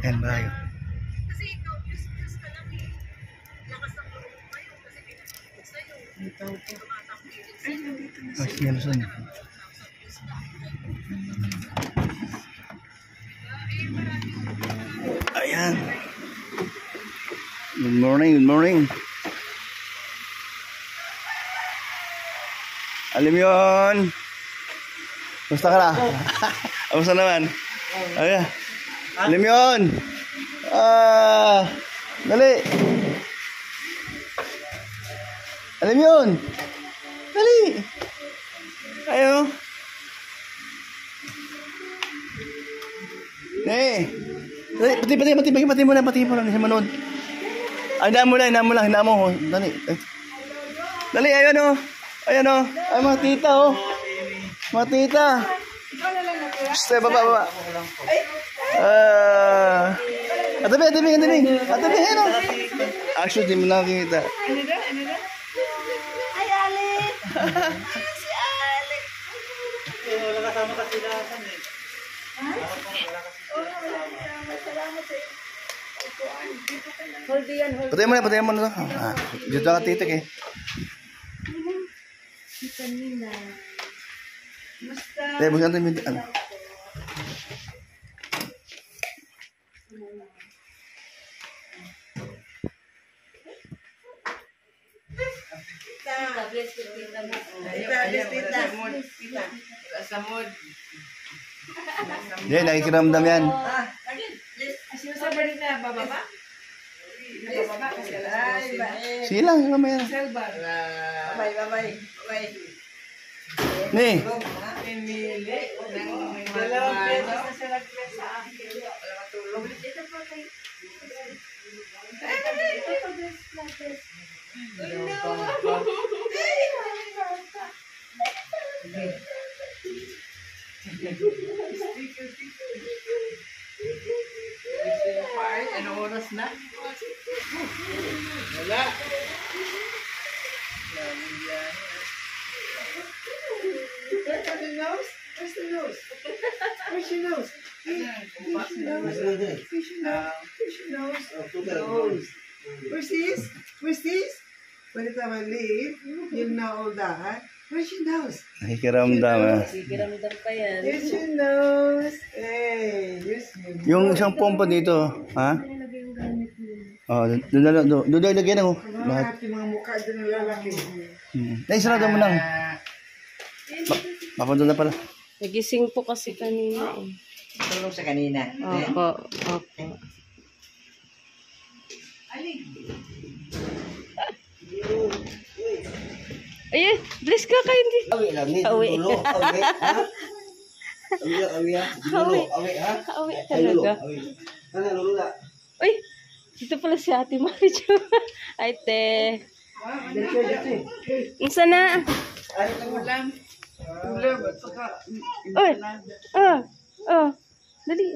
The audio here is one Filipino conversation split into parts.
Ayan, malayo. Kasi ikaw, news ka lang eh. Lakas ng loob mo ngayon kasi pinag-ibig sa'yo. Tumatangkilik sa'yo. Mas yan saan. Ayan. Good morning, good morning. Alam yun. Basta ka na. Basta naman. Ayan. Alam yun. Dali. Alam yun. Dali. Ayo. Pati mo lang sa manood. Ay, hinaan mo lang. Dali. Dali, ayun o. Ayan o. Ay, mga tita o. Mga tita. Stay, baba. Atabi, ayun o. Actually, di mo nakikita. Ano da? Ay, Ali! Si Ali! Wala kasama kasi lasan eh. Salamat sa iyo. Patayin mo na to. Dito ka titik eh. Kanina. Basta. Bukan natin yung ano. Hindi, nakikiramdam yan. Sinasabalik na bababa? Bababa kasi Sige lang, mamaya. Bye. Ni. Dalawang pesos na sila sa akin. Wala matulog. Ito po kayo. Ano oras na? Wala. Where's your nose? Where's this? By the time I leave, you'll know all that. Where's your nose? Nakikiramdam ah. Sikiramdam ka yan. Here's your nose. Hey, here's your nose. Yung isang pompa dito, ha? Doon lagyan ako. Lahat. Yung mga mukha dyan ng lalaki. Naisarado mo lang. Papunta na pala. Nagising po kasi kanina eh. Tulong sa kanina. Opo. Ayun, bless ka kayo hindi. Awi lang ni. Awi. Awi ha? Awi talaga. Ano lula? Uy, dito pala si Ate Marijo. Ay, te. Unsa na? Ulam at saka Uy, dali.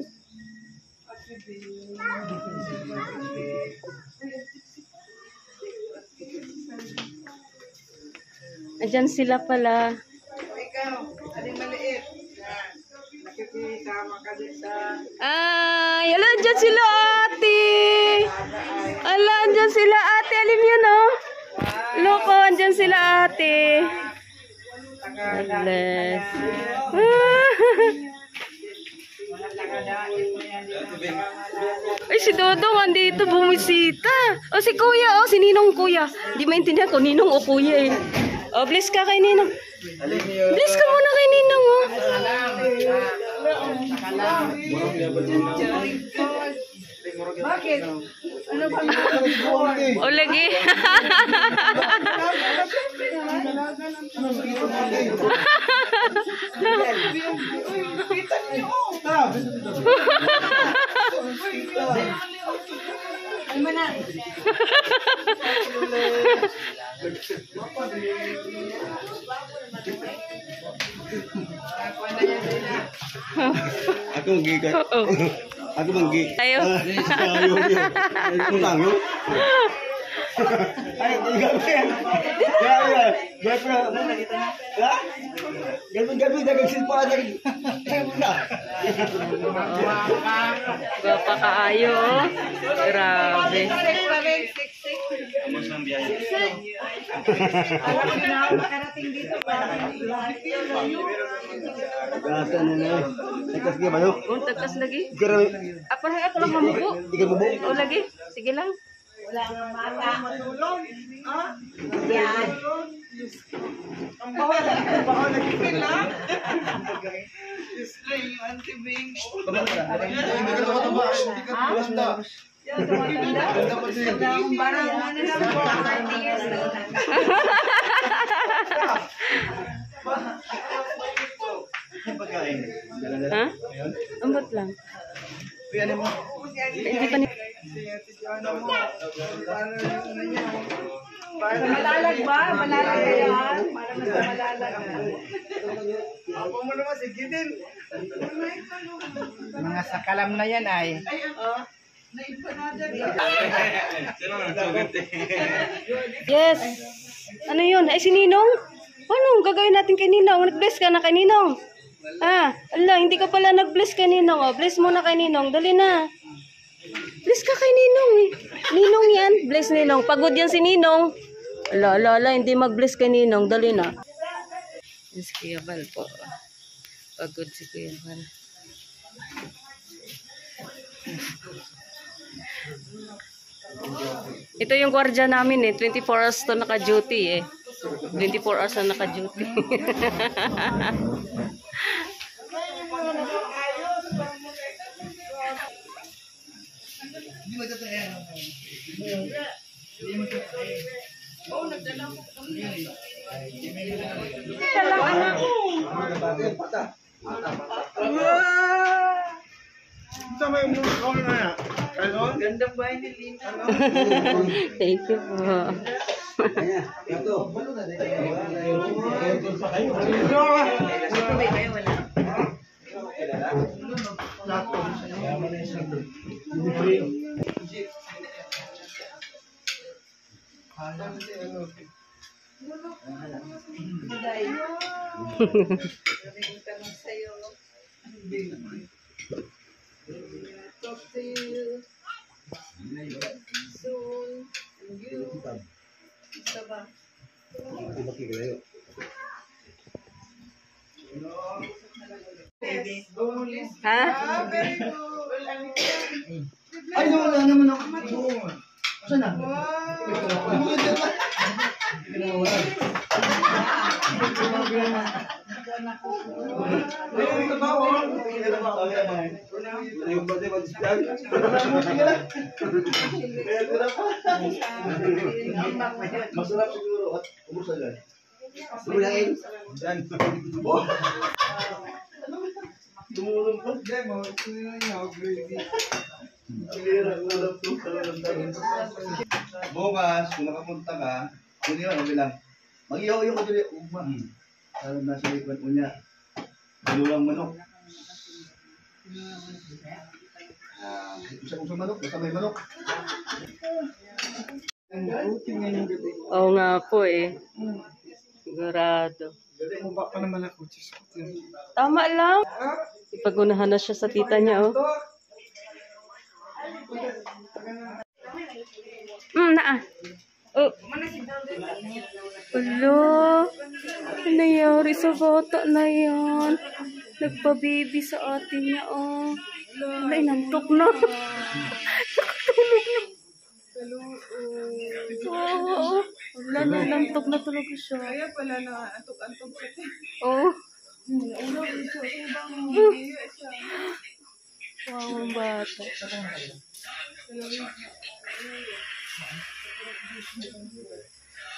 Ayan sila pala. ikaw, aling maliit. Yan. Nakikisama ka din sa Ala, dyan sila ate. Ala, dyan sila ate. Alim yun, oh. Loko, andyan sila ate. Bless. Ay, si Dodong andito bumisita. O, si Kuya, oh. Si Ninong Kuya. Di maintindihan ko, Ninong o Kuya eh. O, bless ka kay Ninong. Bless ka muna kay Ninong, oh. bakit? Ano ba O, lagi. Aku menggigat. Aku menggigat. Ayo. Ayo. Ay, gabi yan. Gabi. Ha? Gabi, nagagsil pa. Gapa kaayo, oh. Grabe. Gasa na na. Tekas ka manok. Oh, tagkas lagi. Ikaw Apa ako lang mamuko. ikaw mo. Oh, lagi. Sige lang. Wala nga mata. Matulog. Yan. Ang bawal. Ang bawal nagpipil lang. Display yung anti-bing. Barang mo na lang po. 30 years na. Ha? Ambot lang. Hindi pa ni... Malalag ba? Malalag ka yan. Para mas malalag. Ako mo naman, sige din. Mga sakalam na yan ay. Yes. Ano yun? Ay, si Ninong? Ano? Gagawin natin kay Ninong. Nag-bless ka na kay Ninong. Ah, ala, hindi ka pala nag-bless kay Ninong. Oh, bless mo na kay Ninong. Dali na. Bless ka kay Ninong eh. Ninong yan. Bless Ninong. Pagod yan si Ninong. Ala, hindi mag-bless kay Ninong. Dali na. Yes, Kuya Bal po. Pagod si Kuya Bal. Ito yung gwardiya namin eh. 24 hours to naka-duty eh. 24 hours na naka-duty. Gandang bahay ni Lina. Thank you po. Talk to you soon. And you. Isa ba? Ha? Very good. Ay, wala naman ako. Saan na? Masarap siguro at ubos agad. Ulain. Dan. Tumulong po. Demo, bukas, kung nakapunta ka, yun yun, okay lang. Mag-iyaw-iyaw ko dili, ugma. Alam na sa likod mo niya. Malulang manok. Isa kong sa manok, basta may manok. Oo nga po eh. Sigurado. Mumba pa naman ako. Tama lang. Ipagunahan na siya sa tita niya, oh. Naa. Oh. Hello. Ano nangyari sa bata na yan? Nagpa-baby sa atin niya, oh. Wala, inantok na. Nakatulog na. Oo. Wala na, inantok na talaga siya. Kaya pala na antok-antok siya. Oh. Wow, ang bata.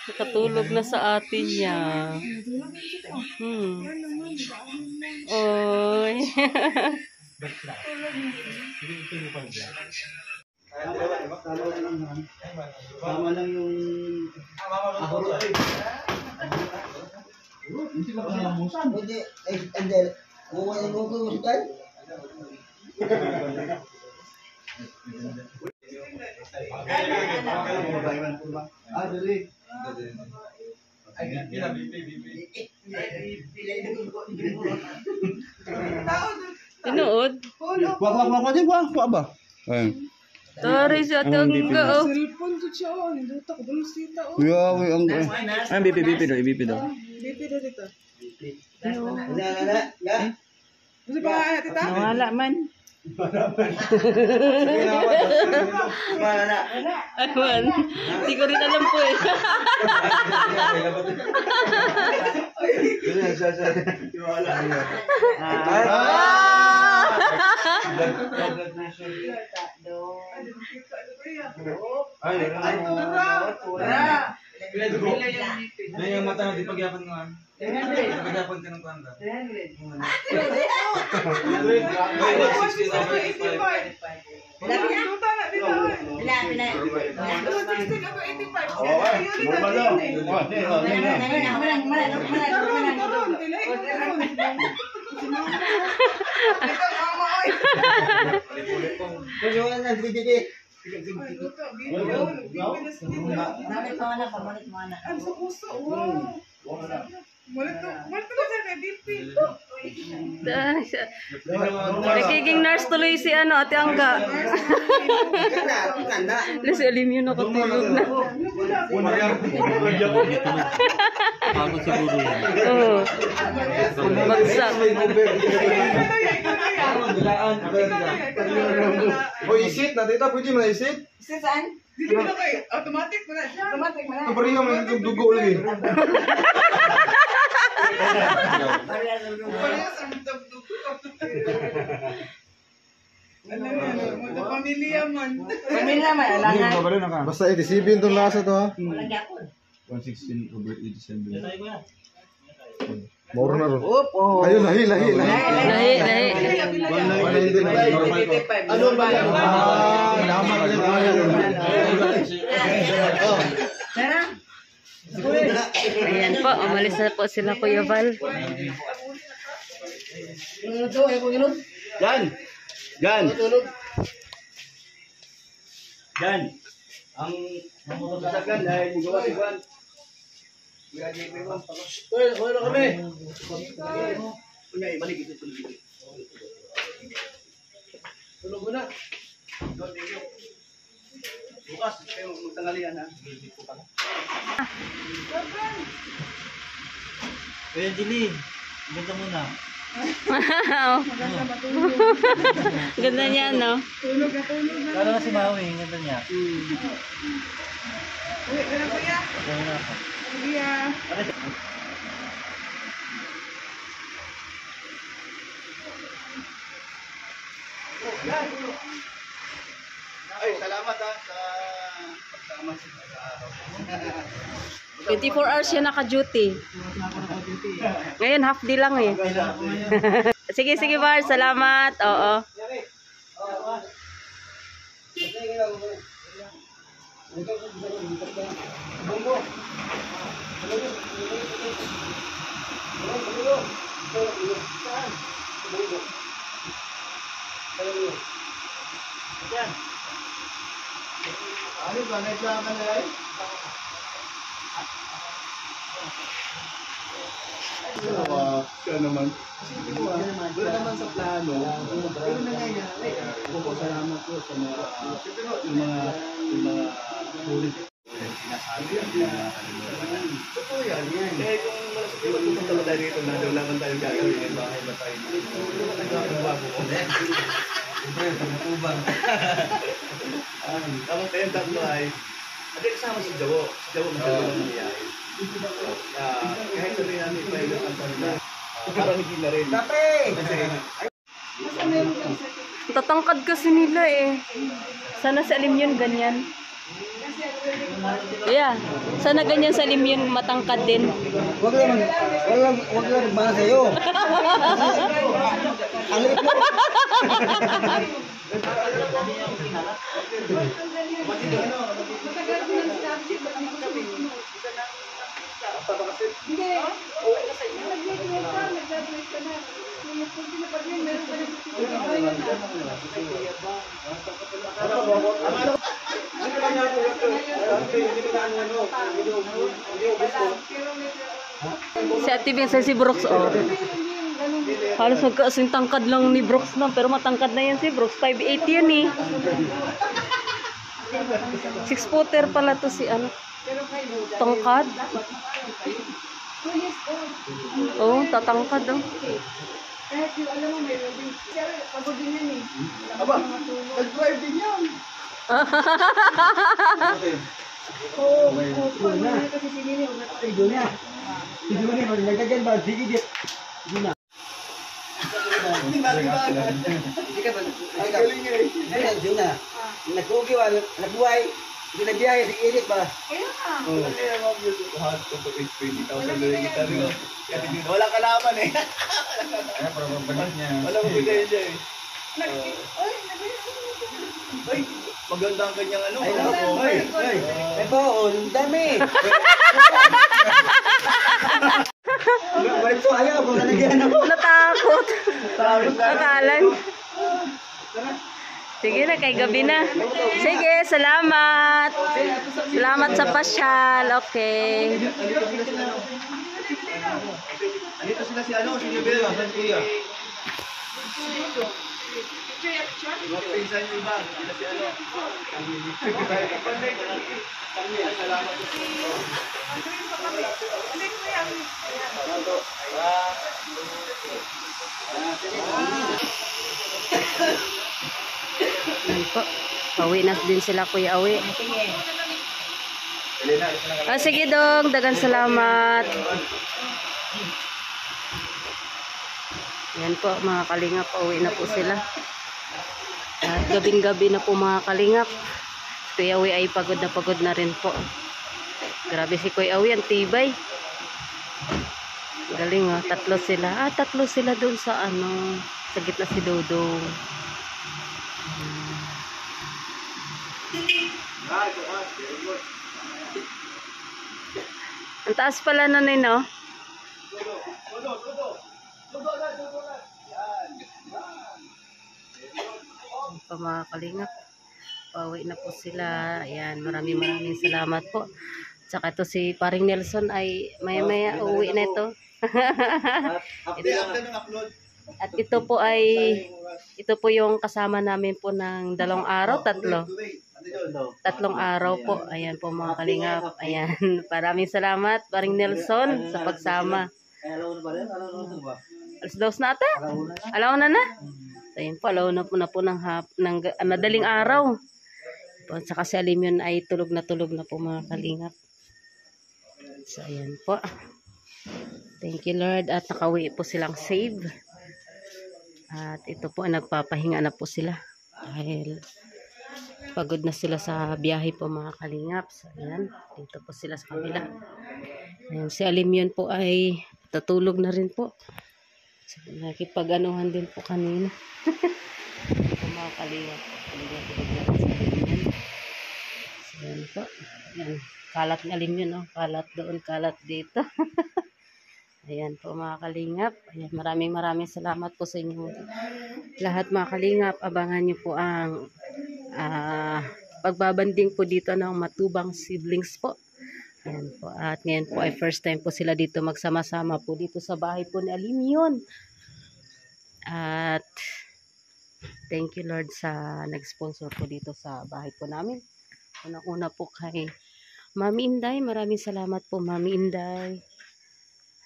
Nakatulog na sa atin niya. Oy. Tama lang yung... Hindi ka pa nalamusan. Hindi. Hindi. Buwan yung gugustuhan. Ah, dali. Tinuod. Wag din ba? Wag ba? Ayun. Tari sa tangga. Oh. Cellphone to siya, oh. Ninduta ko, bulusita, oh. Yawi ang ay BP daw, BP daw. BP daw dito. Gusto ba nga, tita? Nawala man. Aywan. Hindi ko rin alam po eh. Yung mata mo, di pagyapan mo. Pagyapan ka ng kanda. Nagiging nurse tuloy si Ate Angga. Si Alim yun ako tulog na. Pagod siguro yan. Oo. Bagsak. O, isit na. Tita, pwede mo na isit? Dito na kayo, automatic mo na siya. Automatic mo na. Ito pa rin yung may dugo lagi. Parehas ang dugdug. Ano yan, mga pamilya man. Basta 87 itong lasa to ha. 116 over 87. Mauro na ron. Ayun, lahi. Lahi. Ano ba yan? Naman Ayan po, umalis na po sila Kuya Val. Yan. Ang masasagan dahil magawa ni Juan. Kuya kami. Kuya, ibalik ito. Tulog mo na. Bukas, kayo magtanghalian ha. Kuya Jilly, ganda mo na. Ganda niya, no? Tulog na. Lalo na si Maui, ganda niya. Uy, ano kuya? Kuya. Ay, salamat ha sa pagsama sa araw. 24 hours siya naka-duty. Ngayon, half day lang eh. Sige, Bar. Salamat. Oo. Ano ba? Nagsama ka na rin? Siya naman. Wala naman sa plano. Pero nangyayari. Salamat po sa mga sulit. Sinasabi yan. Totoo yan. Eh kung pupunta ba tayo dito na wala man tayong gagawin. Bahay ba tayo? Nagkakabago ko. Ubang. Tapos tayong tatlo ay kasama si Jawo. Si Jawo masyado lang nangyayari. Kahit sabihin namin pa yung kantan na parang hindi na rin. Tatangkad kasi nila eh. Sana sa Alim yun ganyan. Yeah. Sana ganyan sa Alim yun matangkad din. Wag lang mana sa'yo. Ang liit mo. Si Ate Bing sa si Brooks, oh. Halos magkasing tangkad lang ni Brooks na, pero matangkad na yan si Brooks. 5'8 yan eh. 6-footer pala to si ano. Tangkad. Oh, tatangkad oh. Aba, nag-drive din yan. Hindi ang galing eh. Nagbuhay, hindi nagbiyahe, di edit ba? Kaya mga views ko, hot ko to 20,000 doon kita rin. Kasi dito, wala kalaman eh. Wala ko bigay siya eh. Ay, maganda ang kanyang ano. Ay po, ang dami. Balik po, ayaw po, nalagyan ako. Natakot. Akalan. Sige na, kay gabi na. Sige, salamat. Salamat sa pasyal. Okay. Andito sila si ano, si Bel, saan kuya? Mga pinsan yung iba, sila si ano. Salamat Yan po. Pauwi na din sila, Kuya Awi. Sige dong, dagan salamat. Yan po mga kalingap, pauwi na po sila. At gabing-gabi na po mga kalingap. Kuya Awi ay pagod na rin po. Grabe si Kuya Awi, ang tibay. Galing oh, tatlo sila doon sa ano, sa gitna si Dodong. Ang taas pala na no? Pa mga kalingap, pauwi na po sila. Ayan, maraming salamat po. Tsaka ito si Paring Nelson ay maya uuwi na ito. At ito po yung kasama namin po ng 2 araw, 3 araw po. Ayan po mga kalingap. Ayan, maraming salamat Paring Nelson sa pagsama. Alas 2 na ata? Alaw na na? So, ayan po, alaw na po ng madaling araw. At saka si Alimyon ay tulog na po mga kalingap. So ayan po. Thank you Lord, at nakauwi po silang save. At ito po, nagpapahinga na po sila dahil pagod na sila sa biyahe po mga kalingap. So ayan, dito po sila sa kabila. Ayan, si Alimyon po ay tutulog na rin po. So, nakipag-anuhan din po kanina. Ito mga kalingap. So ayan po. Ayan. Kalat ng Alimyon, no? Kalat doon, kalat dito. Ayan po mga kalingap. Ayan, maraming salamat po sa inyo. Lahat mga kalingap, abangan nyo po ang pagbabanding po dito ng Matubang Siblings po. Ayan po. At ngayon po ay first time po sila dito magsama-sama po dito sa bahay po ni Alimyon. At thank you Lord sa nag-sponsor po dito sa bahay po namin. Unang-una po kay Mami Inday, maraming salamat po Mami Inday.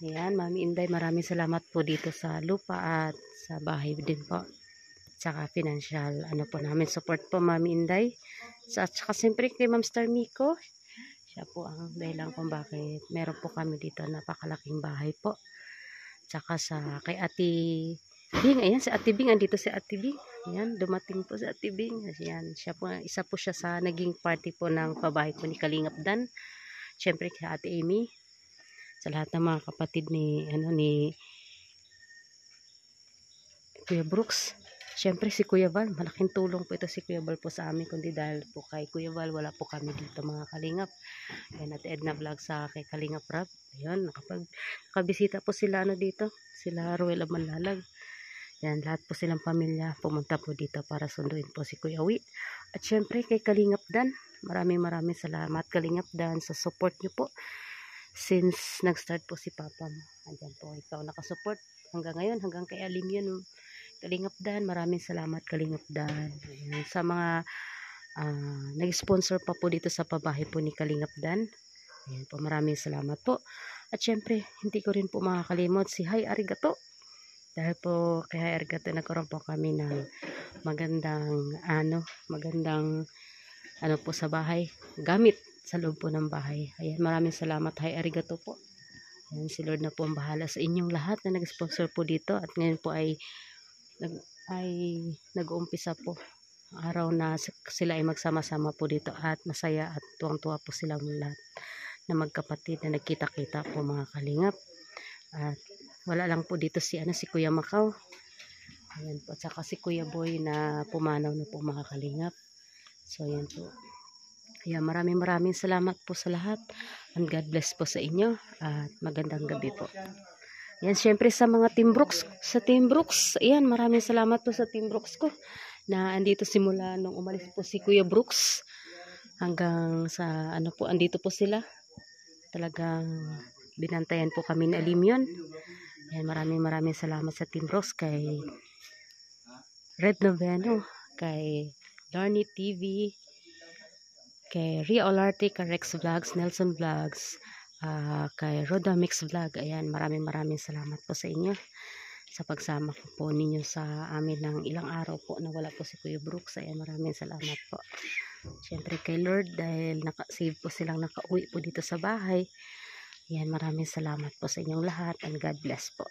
Ayan, Mami Inday, maraming salamat po dito sa lupa at sa bahay din po. Tsaka financial, ano po namin, support po Mami Inday. Tsaka siyempre kay Ma'am Star Miko, siya po ang dahilan kung bakit meron po kami dito napakalaking bahay po. Tsaka kay Ate Bing, ayan si Ate Bing, andito si Ate Bing. Ayan, dumating po si Ate Bing. Ayan, isa po siya sa naging party po ng pabahay po ni Kalingap Dan. Siyempre kay Ate Amy. Sa lahat ng mga kapatid ni Kuya Brooks. Siyempre si Kuya Val, malaking tulong po ito si Kuya Val po sa amin, kundi dahil po kay Kuya Val, wala po kami dito mga kalingap. Ayan, at Edna Vlog sa kay Kalingap Rap. Ayan, nakabisita po sila dito, sila Ruel Manlalag. Yan, lahat po silang pamilya pumunta po dito para sunduin po si Kuya Wi. At syempre kay Kalingap Dan, maraming salamat Kalingap Dan sa support niyo po. Since nag-start po si Papa mo, andyan po ikaw nakasupport hanggang ngayon, hanggang kay Alim yun. Kalingap Dan, maraming salamat Kalingap Dan. Ayan, sa mga nag-sponsor pa po dito sa pabahay po ni Kalingap Dan. Ayan po, maraming salamat po. At syempre, hindi ko rin po makakalimot si Hi Arigato. Dahil po kay Hi Arigato nagkaroon po kami ng magandang po sa bahay, gamit sa loob po ng bahay. Ayan, maraming salamat Hi Arigato po. Ayan, si Lord na po ang bahala sa inyong lahat na nag-sponsor po dito. At ngayon po ay nag-uumpisa po araw na sila ay magsama-sama po dito at masaya at tuwang-tuwa po sila lahat na magkapatid na nagkita-kita po mga kalingap. At wala lang po dito si Kuya Macau. Ayan po, at saka si Kuya Boy na pumanaw na po mga kalingap. So ayan po. Ayan, maraming salamat po sa lahat. And God bless po sa inyo. At magandang gabi po. Ayan, syempre sa mga Team Brooks. Sa Team Brooks, ayan, maraming salamat po sa Team Brooks ko. Na andito simula nung umalis po si Kuya Brooks. Hanggang sa andito po sila. Talagang binantayan po kami ni Alim yun. Ayan, maraming salamat sa Team Brooks, kay Red Noveno, kay Darnie TV, kay Ria Olarte, kay Rex Vlogs, Nelson Vlogs, kay Roda Mix Vlog. Ayan, maraming salamat po sa inyo sa pagsama po ninyo sa amin ng ilang araw po na wala po si Kuya Brooks. Ayan, maraming salamat po. Siyempre kay Lord dahil save po silang nakauwi po dito sa bahay. Ayan, maraming salamat po sa inyong lahat and God bless po.